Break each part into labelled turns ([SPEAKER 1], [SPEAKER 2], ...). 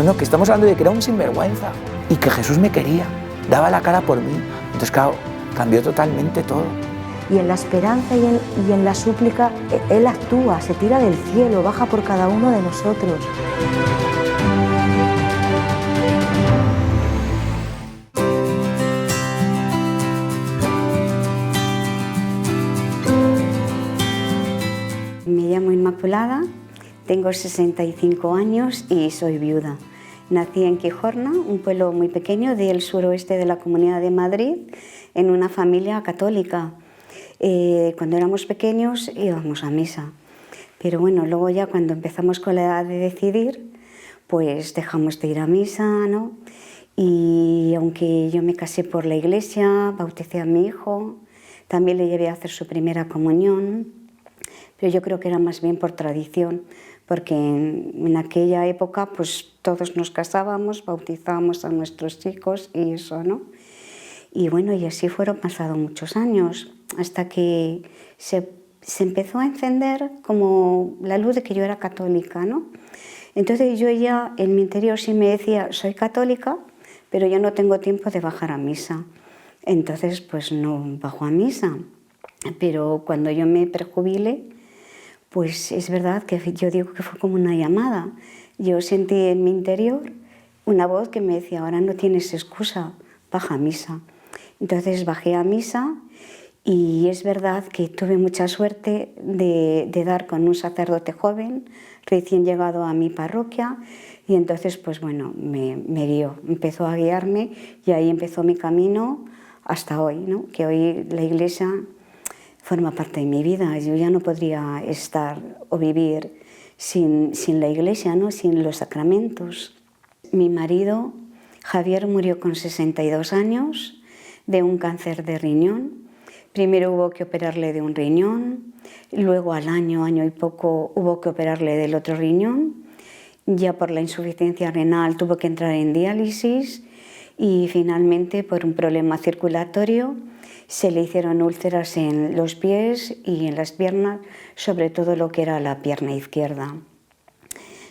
[SPEAKER 1] no, que estamos hablando de que era un sinvergüenza y que Jesús me quería, daba la cara por mí. Entonces, claro, cambió totalmente todo.
[SPEAKER 2] Y en la esperanza y en la súplica, Él actúa, se tira del cielo, baja por cada uno de nosotros.
[SPEAKER 3] Me llamo Inmaculada, tengo 65 años y soy viuda. Nací en Quijorna, un pueblo muy pequeño del suroeste de la Comunidad de Madrid, en una familia católica. Cuando éramos pequeños íbamos a misa, pero bueno, luego ya cuando empezamos con la edad de decidir, pues dejamos de ir a misa, ¿no? Y aunque yo me casé por la iglesia, bauticé a mi hijo, también le llevé a hacer su primera comunión, pero yo creo que era más bien por tradición, porque en aquella época pues todos nos casábamos, bautizábamos a nuestros hijos y eso, ¿no? Y bueno, y así fueron pasando muchos años, hasta que se empezó a encender como la luz de que yo era católica, ¿no? Entonces yo ya en mi interior sí me decía, soy católica, pero ya no tengo tiempo de bajar a misa. Entonces pues no bajo a misa, pero cuando yo me prejubile, pues es verdad que yo digo que fue como una llamada. Yo sentí en mi interior una voz que me decía, ahora no tienes excusa, baja a misa. Entonces bajé a misa y es verdad que tuve mucha suerte de dar con un sacerdote joven, recién llegado a mi parroquia, y entonces pues bueno, me guió, empezó a guiarme y ahí empezó mi camino hasta hoy, ¿no? Que hoy la Iglesia forma parte de mi vida. Yo ya no podría estar o vivir sin la Iglesia, ¿no? Sin los sacramentos. Mi marido, Javier, murió con 62 años de un cáncer de riñón. Primero hubo que operarle de un riñón, luego al año y poco hubo que operarle del otro riñón. Ya por la insuficiencia renal tuvo que entrar en diálisis y finalmente por un problema circulatorio se le hicieron úlceras en los pies y en las piernas, sobre todo lo que era la pierna izquierda.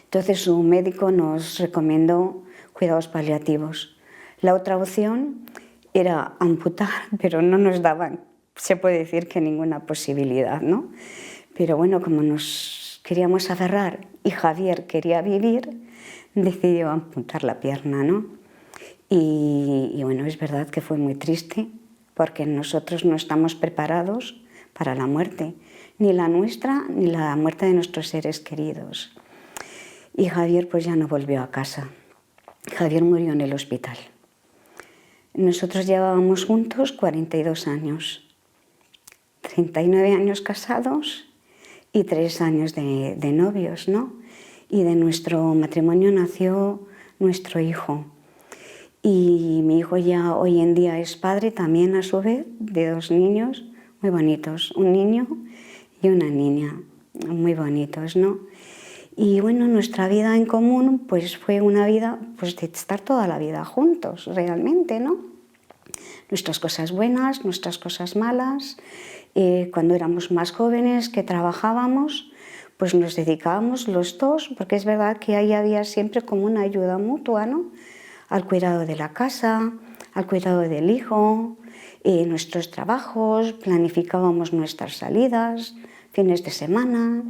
[SPEAKER 3] Entonces su médico nos recomendó cuidados paliativos. La otra opción era amputar, pero no nos daban, se puede decir que ninguna posibilidad, ¿no? Pero bueno, como nos queríamos aferrar y Javier quería vivir, decidió amputar la pierna, ¿no? Y bueno, es verdad que fue muy triste, porque nosotros no estamos preparados para la muerte, ni la nuestra ni la muerte de nuestros seres queridos. Y Javier pues ya no volvió a casa. Javier murió en el hospital. Nosotros llevábamos juntos 42 años, 39 años casados y 3 años de novios, ¿no? Y de nuestro matrimonio nació nuestro hijo. Y mi hijo ya hoy en día es padre también a su vez de 2 niños muy bonitos, un niño y una niña, muy bonitos, ¿no? Y bueno, nuestra vida en común pues fue una vida pues de estar toda la vida juntos realmente, ¿no? Nuestras cosas buenas, nuestras cosas malas. Cuando éramos más jóvenes que trabajábamos, pues nos dedicábamos los dos, porque es verdad que ahí había siempre como una ayuda mutua, ¿no? Al cuidado de la casa, al cuidado del hijo, nuestros trabajos, planificábamos nuestras salidas, fines de semana,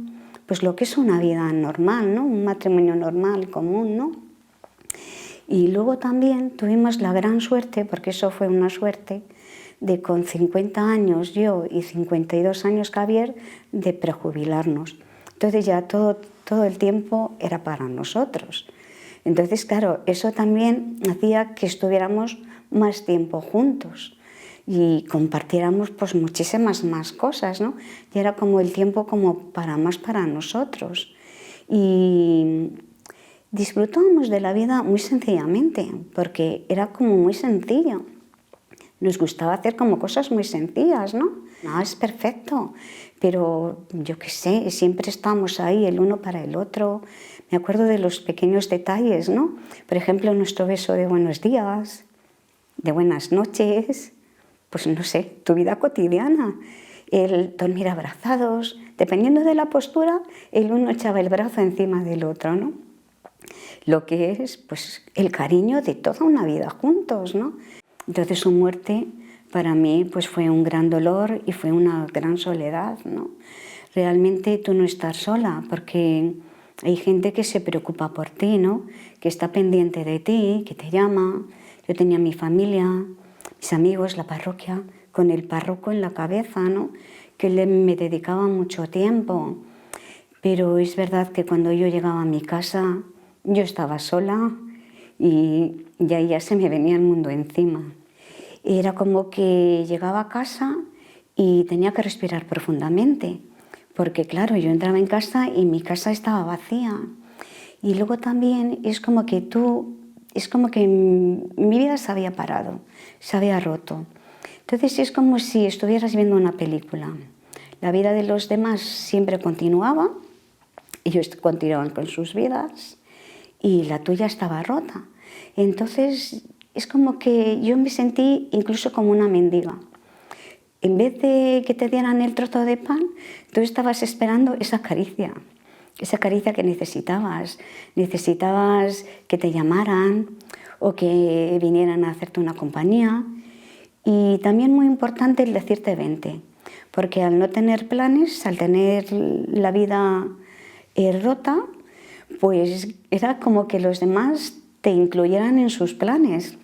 [SPEAKER 3] pues lo que es una vida normal, ¿no? Un matrimonio normal, común, ¿no? Y luego también tuvimos la gran suerte, porque eso fue una suerte, de con 50 años yo y 52 años Javier, de prejubilarnos. Entonces ya todo el tiempo era para nosotros. Entonces, claro, eso también hacía que estuviéramos más tiempo juntos y compartiéramos pues muchísimas más cosas, ¿no? Y era como el tiempo como más para nosotros. Y disfrutábamos de la vida muy sencillamente, porque era como muy sencillo. Nos gustaba hacer como cosas muy sencillas, ¿no? No es perfecto, pero yo qué sé, siempre estamos ahí el uno para el otro. Me acuerdo de los pequeños detalles, ¿no? Por ejemplo, nuestro beso de buenos días, de buenas noches, pues no sé, tu vida cotidiana, el dormir abrazados, dependiendo de la postura, el uno echaba el brazo encima del otro, ¿no? lo que es pues, el cariño de toda una vida juntos, ¿no? Entonces su muerte para mí pues, fue un gran dolor y fue una gran soledad, ¿no? Realmente tú no estás sola porque hay gente que se preocupa por ti, ¿no? Que está pendiente de ti, que te llama. Yo tenía mi familia, mis amigos, la parroquia, con el párroco en la cabeza, ¿no? Que me dedicaba mucho tiempo. Pero es verdad que cuando yo llegaba a mi casa, yo estaba sola y ahí ya se me venía el mundo encima. Era como que llegaba a casa y tenía que respirar profundamente. Porque claro, yo entraba en casa y mi casa estaba vacía. Y luego también es como que mi vida se había parado, se había roto. Entonces es como si estuvieras viendo una película. La vida de los demás siempre continuaba, ellos continuaban con sus vidas y la tuya estaba rota. Entonces es como que yo me sentí incluso como una mendiga. En vez de que te dieran el trozo de pan, tú estabas esperando esa caricia que necesitabas. Necesitabas que te llamaran o que vinieran a hacerte una compañía. Y también muy importante el decirte vente, porque al no tener planes, al tener la vida rota, pues era como que los demás te incluyeran en sus planes.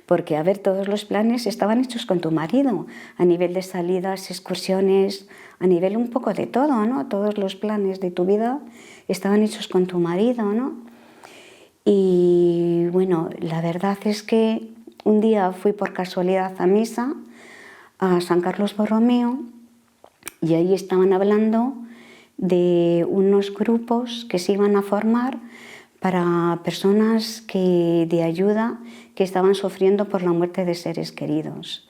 [SPEAKER 3] Porque, a ver, todos los planes estaban hechos con tu marido, a nivel de salidas, excursiones, a nivel un poco de todo, ¿no? Todos los planes de tu vida estaban hechos con tu marido, ¿no? Y bueno, la verdad es que un día fui por casualidad a misa, a San Carlos Borromeo, y ahí estaban hablando de unos grupos que se iban a formar para personas de ayuda que estaban sufriendo por la muerte de seres queridos.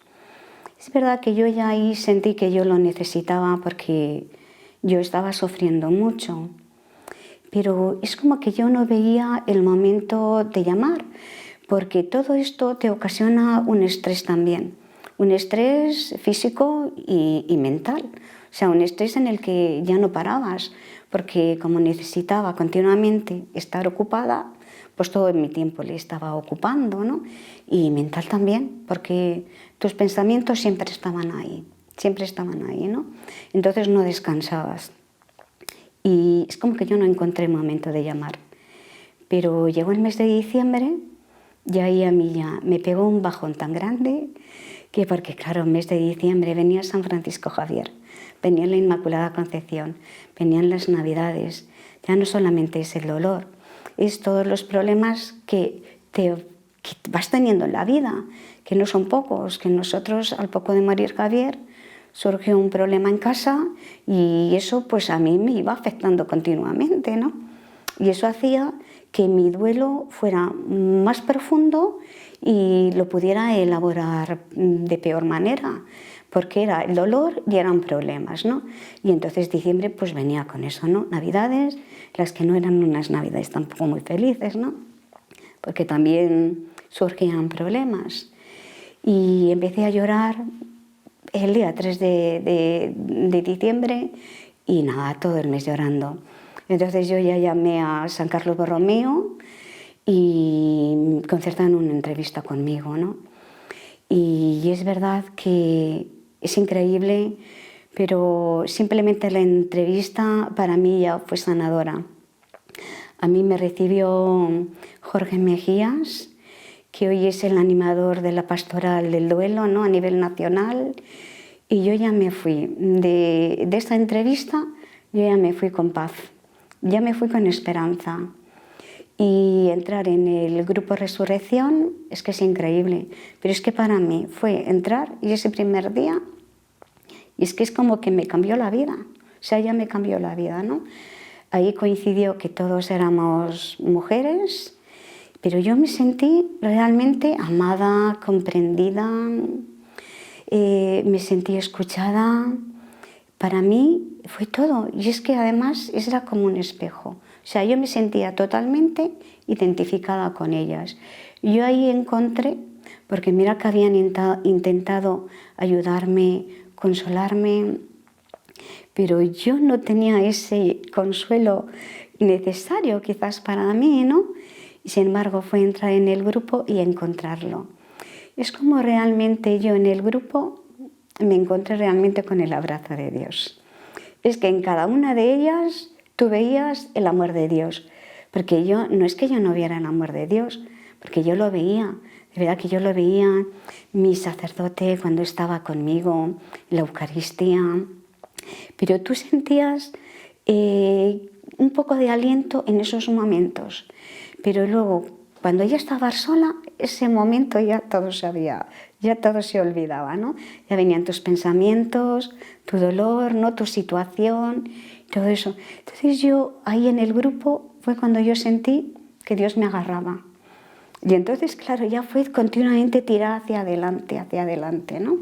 [SPEAKER 3] Es verdad que yo ya ahí sentí que yo lo necesitaba porque yo estaba sufriendo mucho, pero es como que yo no veía el momento de llamar, porque todo esto te ocasiona un estrés también, un estrés físico y mental, o sea, un estrés en el que ya no parabas, porque como necesitaba continuamente estar ocupada, pues todo mi tiempo le estaba ocupando, ¿no? Y mental también, porque tus pensamientos siempre estaban ahí, ¿no? Entonces no descansabas. Y es como que yo no encontré el momento de llamar. Pero llegó el mes de diciembre y ahí a mí ya me pegó un bajón tan grande que porque claro, el mes de diciembre venía San Francisco Javier, venía la Inmaculada Concepción, venían las Navidades. Ya no solamente es el dolor, es todos los problemas que vas teniendo en la vida, que no son pocos, que nosotros al poco de morir Javier surgió un problema en casa y eso pues a mí me iba afectando continuamente, ¿no? Y eso hacía que mi duelo fuera más profundo y lo pudiera elaborar de peor manera, porque era el dolor y eran problemas, ¿no? Y entonces diciembre pues venía con eso, ¿no? Navidades, las que no eran unas navidades tampoco muy felices, ¿no? Porque también surgían problemas. Y empecé a llorar el día 3 de diciembre y nada, todo el mes llorando. Entonces yo ya llamé a San Carlos Borromeo y concertaron una entrevista conmigo, ¿no? Y es verdad que es increíble, pero simplemente la entrevista para mí ya fue sanadora. A mí me recibió Jorge Mejías, que hoy es el animador de la pastoral del duelo, ¿no? A nivel nacional, y yo ya me fui de esta entrevista, yo ya me fui con paz, ya me fui con esperanza. Y entrar en el grupo Resurrección es que es increíble, pero es que para mí fue entrar y ese primer día, y es que es como que me cambió la vida, o sea, ya me cambió la vida, ¿no? Ahí coincidió que todos éramos mujeres, pero yo me sentí realmente amada, comprendida, me sentí escuchada. Para mí fue todo, y es que además era como un espejo. O sea, yo me sentía totalmente identificada con ellas. Yo ahí encontré, porque mira que habían intentado ayudarme, consolarme, pero yo no tenía ese consuelo necesario quizás para mí, ¿no? Y sin embargo fue entrar en el grupo y encontrarlo. Es como realmente yo en el grupo me encontré realmente con el abrazo de Dios. Es que en cada una de ellas tú veías el amor de Dios, porque yo, no es que yo no viera el amor de Dios, porque yo lo veía, de verdad que yo lo veía, mi sacerdote cuando estaba conmigo, en la Eucaristía, pero tú sentías un poco de aliento en esos momentos, pero luego cuando ella estaba sola, ese momento ya todo se olvidaba, ¿no? Ya venían tus pensamientos, tu dolor, ¿no? Tu situación, todo eso. Entonces yo ahí en el grupo fue cuando yo sentí que Dios me agarraba. Y entonces, claro, ya fue continuamente tirar hacia adelante, ¿no?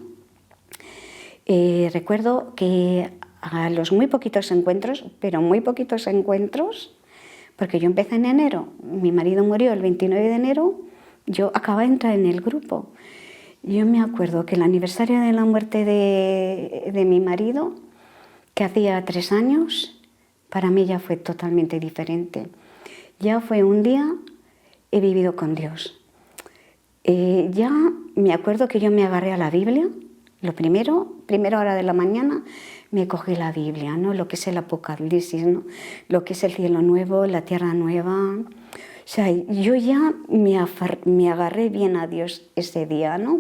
[SPEAKER 3] Recuerdo que a los muy poquitos encuentros, pero muy poquitos encuentros, porque yo empecé en enero, mi marido murió el 29 de enero, yo acababa de entrar en el grupo. Yo me acuerdo que el aniversario de la muerte de mi marido, que hacía 3 años, para mí ya fue totalmente diferente. Ya fue un día, he vivido con Dios. Ya me acuerdo que yo me agarré a la Biblia, lo primera hora de la mañana, me cogí la Biblia, ¿no? Lo que es el Apocalipsis, ¿no? Lo que es el cielo nuevo, la tierra nueva. O sea, yo ya me agarré bien a Dios ese día, ¿no?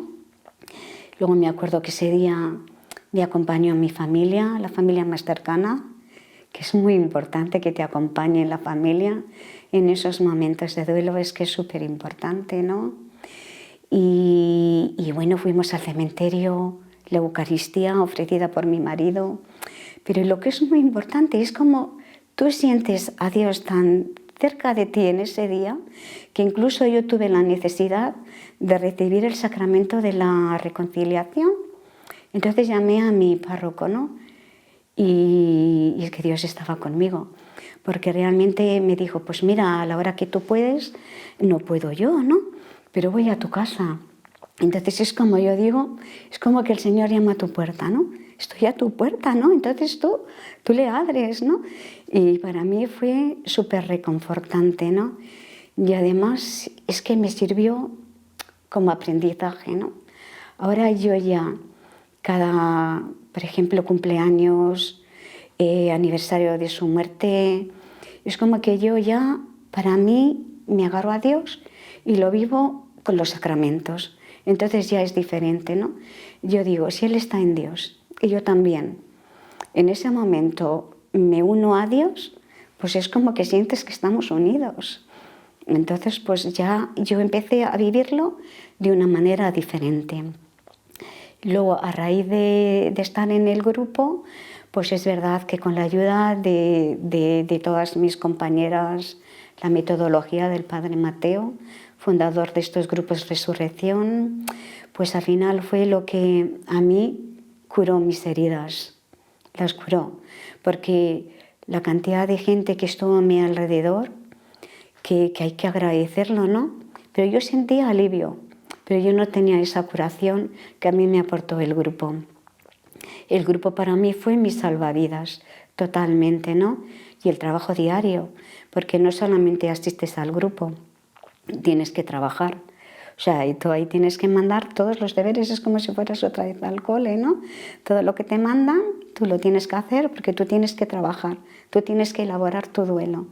[SPEAKER 3] Luego me acuerdo que ese día me acompañó mi familia, la familia más cercana, que es muy importante que te acompañe la familia en esos momentos de duelo, es que es súper importante, ¿no? Y bueno, fuimos al cementerio, la Eucaristía ofrecida por mi marido, pero lo que es muy importante es como tú sientes a Dios tan cerca de ti en ese día, que incluso yo tuve la necesidad de recibir el sacramento de la reconciliación. Entonces llamé a mi párroco, ¿no? Y es que Dios estaba conmigo, porque realmente me dijo, pues mira, a la hora que tú puedes, no puedo yo, ¿no? Pero voy a tu casa. Entonces es como yo digo, es como que el Señor llama a tu puerta, ¿no? Estoy a tu puerta, ¿no? Entonces tú le abres, ¿no? Y para mí fue súper reconfortante, ¿no? Y además es que me sirvió como aprendizaje, ¿no? Ahora yo ya, cada, por ejemplo, cumpleaños, aniversario de su muerte, es como que yo ya, para mí, me agarro a Dios y lo vivo con los sacramentos. Entonces ya es diferente, ¿no? Yo digo, si Él está en Dios y yo también, en ese momento me uno a Dios, pues es como que sientes que estamos unidos. Entonces pues ya yo empecé a vivirlo de una manera diferente. Luego, a raíz de estar en el grupo, pues es verdad que con la ayuda de todas mis compañeras, la metodología del Padre Mateo, fundador de estos grupos Resurrección, pues al final fue lo que a mí curó mis heridas, las curó, porque la cantidad de gente que estuvo a mi alrededor, que hay que agradecerlo, ¿no? Pero yo sentía alivio, pero yo no tenía esa curación que a mí me aportó el grupo. El grupo para mí fue mi salvavidas, totalmente, ¿no? Y el trabajo diario, porque no solamente asistes al grupo, tienes que trabajar. O sea, y tú ahí tienes que mandar todos los deberes, es como si fueras otra vez al cole, ¿no? Todo lo que te mandan, tú lo tienes que hacer porque tú tienes que trabajar, tú tienes que elaborar tu duelo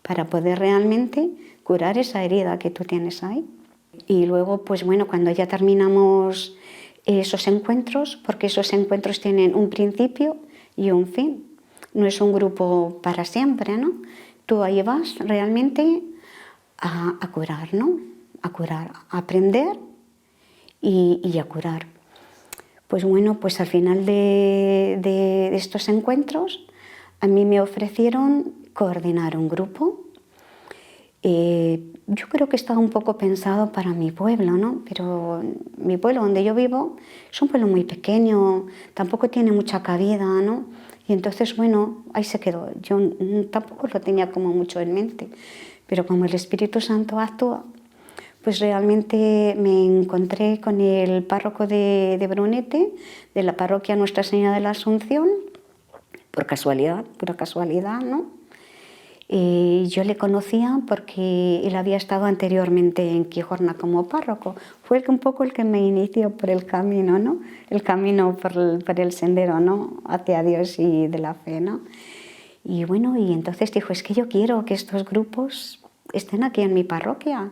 [SPEAKER 3] para poder realmente curar esa herida que tú tienes ahí. Y luego, pues bueno, cuando ya terminamos esos encuentros, porque esos encuentros tienen un principio y un fin, no es un grupo para siempre, ¿no? Tú ahí vas realmente a curar, ¿no? A curar, a aprender y a curar. Pues bueno, pues al final de estos encuentros a mí me ofrecieron coordinar un grupo. Yo creo que estaba un poco pensado para mi pueblo, ¿no? Pero mi pueblo donde yo vivo es un pueblo muy pequeño, tampoco tiene mucha cabida, ¿no? Y entonces, bueno, ahí se quedó. Yo tampoco lo tenía como mucho en mente, pero como el Espíritu Santo actúa, pues realmente me encontré con el párroco de Brunete, de la parroquia Nuestra Señora de la Asunción, por casualidad, pura casualidad, ¿no? Yo le conocía porque él había estado anteriormente en Quijorna como párroco. Fue un poco el que me inició por el camino, ¿no? El camino por el sendero, ¿no? Hacia Dios y de la fe, ¿no? Y bueno, y entonces dijo, es que yo quiero que estos grupos estén aquí en mi parroquia.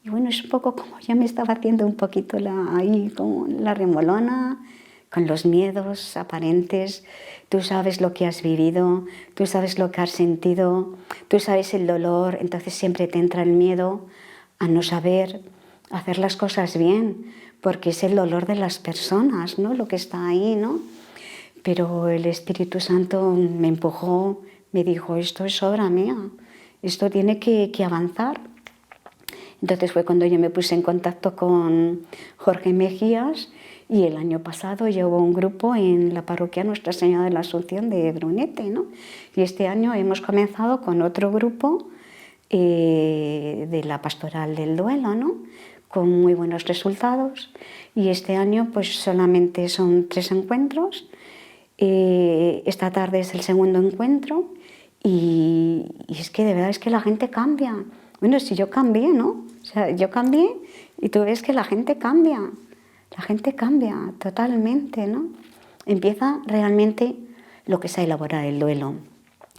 [SPEAKER 3] Y bueno, es un poco como ya me estaba haciendo un poquito ahí como la remolona, con los miedos aparentes. Tú sabes lo que has vivido, tú sabes lo que has sentido, tú sabes el dolor, entonces siempre te entra el miedo a no saber hacer las cosas bien, porque es el dolor de las personas, ¿no? Lo que está ahí, ¿no? Pero el Espíritu Santo me empujó, me dijo, esto es obra mía, esto tiene que avanzar. Entonces fue cuando yo me puse en contacto con Jorge Mejías y el año pasado llevó un grupo en la parroquia Nuestra Señora de la Asunción de Brunete, ¿no? Y este año hemos comenzado con otro grupo de la Pastoral del Duelo, ¿no? Con muy buenos resultados. Y este año pues solamente son 3 encuentros. Esta tarde es el segundo encuentro y es que de verdad es que la gente cambia. Bueno, si yo cambié, ¿no? O sea, yo cambié y tú ves que la gente cambia totalmente, ¿no? Empieza realmente lo que es a elaborar el duelo,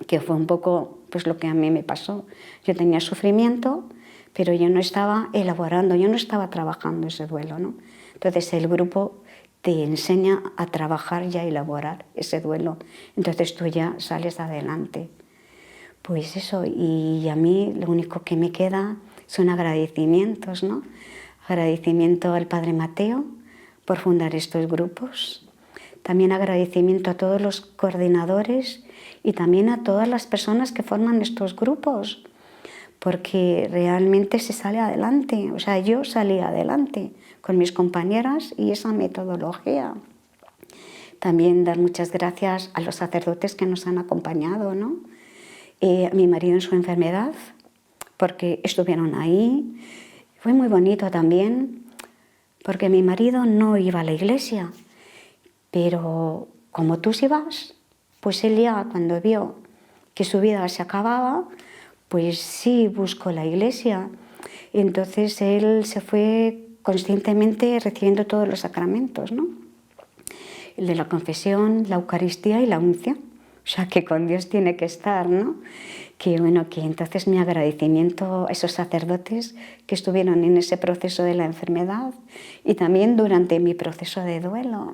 [SPEAKER 3] que fue un poco pues lo que a mí me pasó. Yo tenía sufrimiento, pero yo no estaba elaborando, yo no estaba trabajando ese duelo, ¿no? Entonces el grupo te enseña a trabajar y a elaborar ese duelo. Entonces tú ya sales adelante. Pues eso, y a mí lo único que me queda son agradecimientos, ¿no? Agradecimiento al Padre Mateo por fundar estos grupos. También agradecimiento a todos los coordinadores y también a todas las personas que forman estos grupos, porque realmente se sale adelante. O sea, yo salí adelante con mis compañeras y esa metodología. También dar muchas gracias a los sacerdotes que nos han acompañado, ¿no? A mi marido en su enfermedad, porque estuvieron ahí. Fue muy bonito también, porque mi marido no iba a la iglesia, pero como tú sí vas, pues él ya cuando vio que su vida se acababa, pues sí buscó la iglesia. Entonces él se fue conscientemente recibiendo todos los sacramentos, ¿no? El de la confesión, la Eucaristía y la unción. O sea, que con Dios tiene que estar, ¿no? Que bueno, que entonces mi agradecimiento a esos sacerdotes que estuvieron en ese proceso de la enfermedad y también durante mi proceso de duelo.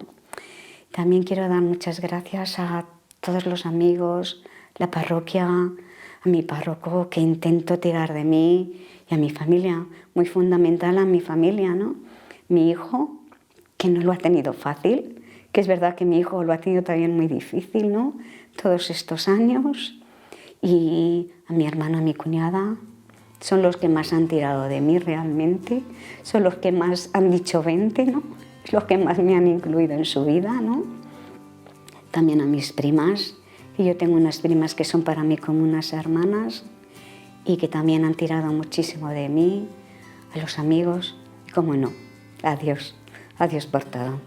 [SPEAKER 3] También quiero dar muchas gracias a todos los amigos, la parroquia, a mi párroco que intento tirar de mí y a mi familia, muy fundamental a mi familia, ¿no? Mi hijo, que no lo ha tenido fácil, que es verdad que mi hijo lo ha tenido también muy difícil, ¿no? Todos estos años, y a mi hermana, a mi cuñada, son los que más han tirado de mí realmente, son los que más han dicho vente, ¿no? Los que más me han incluido en su vida, ¿no? También a mis primas, y yo tengo unas primas que son para mí como unas hermanas y que también han tirado muchísimo de mí, a los amigos, y cómo no, a Dios por todo.